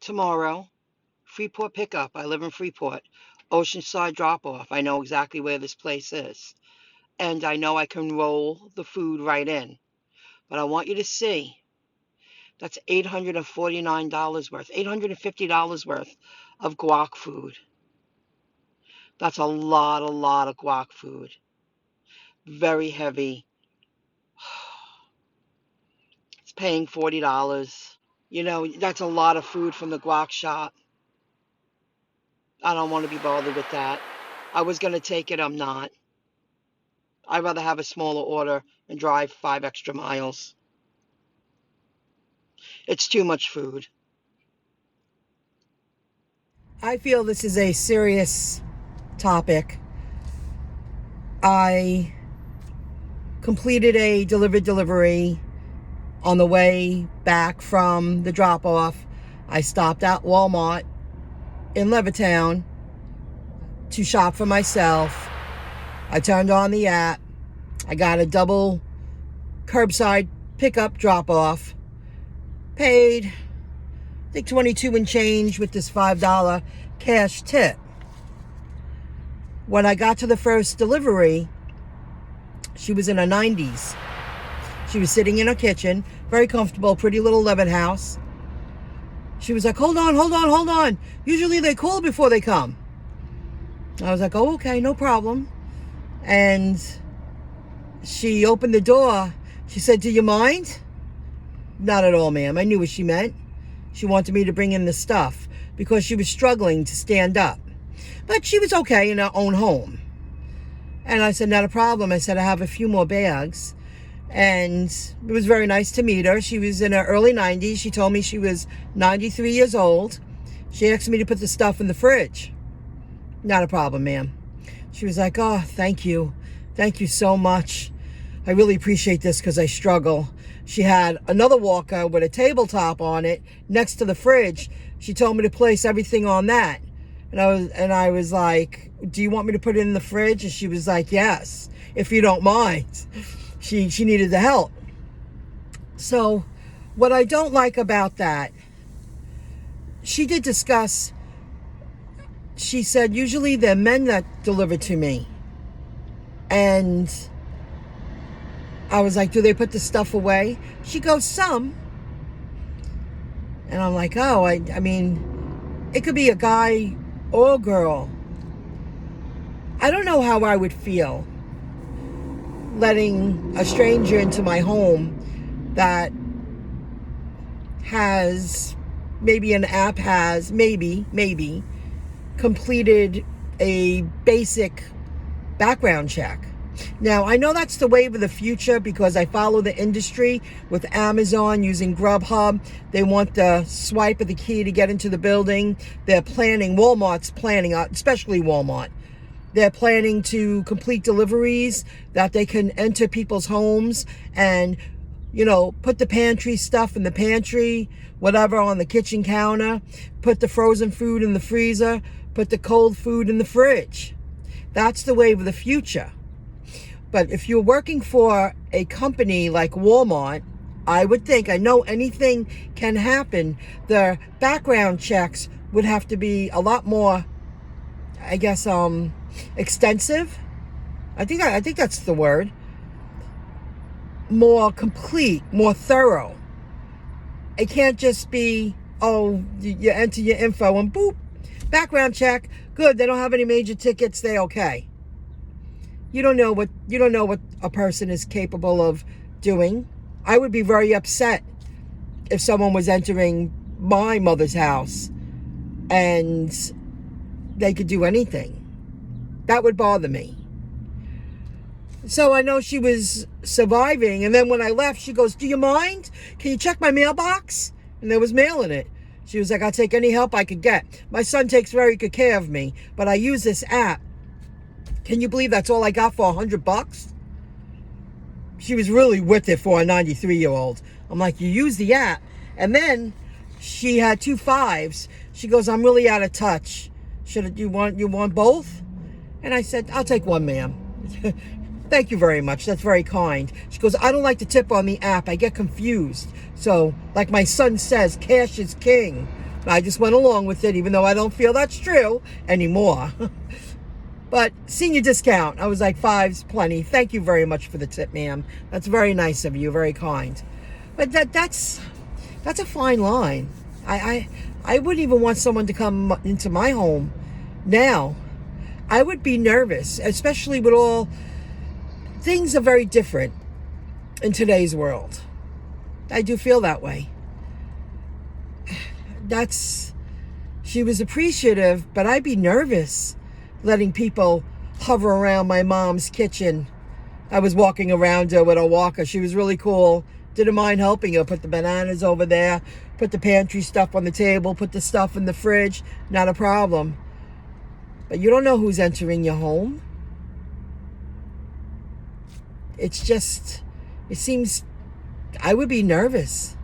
tomorrow. Freeport pickup. I live in Freeport. Oceanside drop off. I know exactly where this place is. And I know I can roll the food right in. But I want you to see that's $849 worth, $850 worth of guac food. That's a lot of guac food. Very heavy. It's paying $40. You know, that's a lot of food from the guac shop. I don't want to be bothered with that. I was going to take it, I'm not. I'd rather have a smaller order and drive 5 extra miles. It's too much food. I feel this is a serious topic. I completed a delivery on the way back from the drop-off. I stopped at Walmart in Levittown to shop for myself. I turned on the app. I got a double curbside pickup drop-off. Paid, I think, $22 and change with this $5 cash tip. When I got to the first delivery, she was in her 90s. She was sitting in her kitchen, very comfortable, pretty little Levitt house. She was like, hold on. Usually they call before they come. I was like, oh, okay, no problem. And she opened the door. She said, do you mind? Not at all, ma'am. I knew what she meant. She wanted me to bring in the stuff because she was struggling to stand up. But she was okay in her own home. And I said, not a problem. I said, I have a few more bags. And it was very nice to meet her. She was in her early 90s. She told me she was 93 years old. She asked me to put the stuff in the fridge. Not a problem, ma'am. She was like, oh, thank you. Thank you so much. I really appreciate this because I struggle. She had another walker with a tabletop on it next to the fridge. She told me to place everything on that. And I was like, do you want me to put it in the fridge? And she was like, yes, if you don't mind. She needed the help. So what I don't like about that, she did discuss, she said, usually they're men that deliver to me. And I was like, do they put the stuff away? She goes, some. And I'm like, oh, I mean, it could be a guy or a girl. I don't know how I would feel letting a stranger into my home that has, maybe an app has, maybe completed a basic background check. Now, I know that's the wave of the future because I follow the industry with Amazon using Grubhub. They want the swipe of the key to get into the building. They're planning, Walmart's planning, especially Walmart. They're planning to complete deliveries that they can enter people's homes and, you know, put the pantry stuff in the pantry, whatever on the kitchen counter, put the frozen food in the freezer, put the cold food in the fridge. That's the wave of the future. But if you're working for a company like Walmart, I would think, I know anything can happen. The background checks would have to be a lot more, I guess, extensive. I think that's the word. More complete, more thorough. It can't just be, oh, you enter your info and boop, background check, good, they don't have any major tickets, they okay. You don't know what a person is capable of doing. I would be very upset if someone was entering my mother's house and they could do anything. That would bother me. So I know she was surviving, and then when I left, she goes, do you mind? Can you check my mailbox? And there was mail in it. She was like, I'll take any help I could get. My son takes very good care of me, but I use this app. Can you believe that's all I got for $100? She was really with it for a 93-year-old. I'm like, you use the app. And then she had 2 5s. She goes, I'm really out of touch. You want both? And I said, I'll take one, ma'am. Thank you very much. That's very kind. She goes, I don't like to tip on the app. I get confused. So, like my son says, cash is king. I just went along with it, even though I don't feel that's true anymore. But senior discount, I was like, five's plenty. Thank you very much for the tip, ma'am. That's very nice of you, very kind. But that's a fine line. I wouldn't even want someone to come into my home now. I would be nervous, especially with all things are very different in today's world. I do feel that way. She was appreciative, but I'd be nervous letting people hover around my mom's kitchen. I was walking around her with a walker. She was really cool. Didn't mind helping her. Put the bananas over there, put the pantry stuff on the table, put the stuff in the fridge. Not a problem. But you don't know who's entering your home. It seems I would be nervous.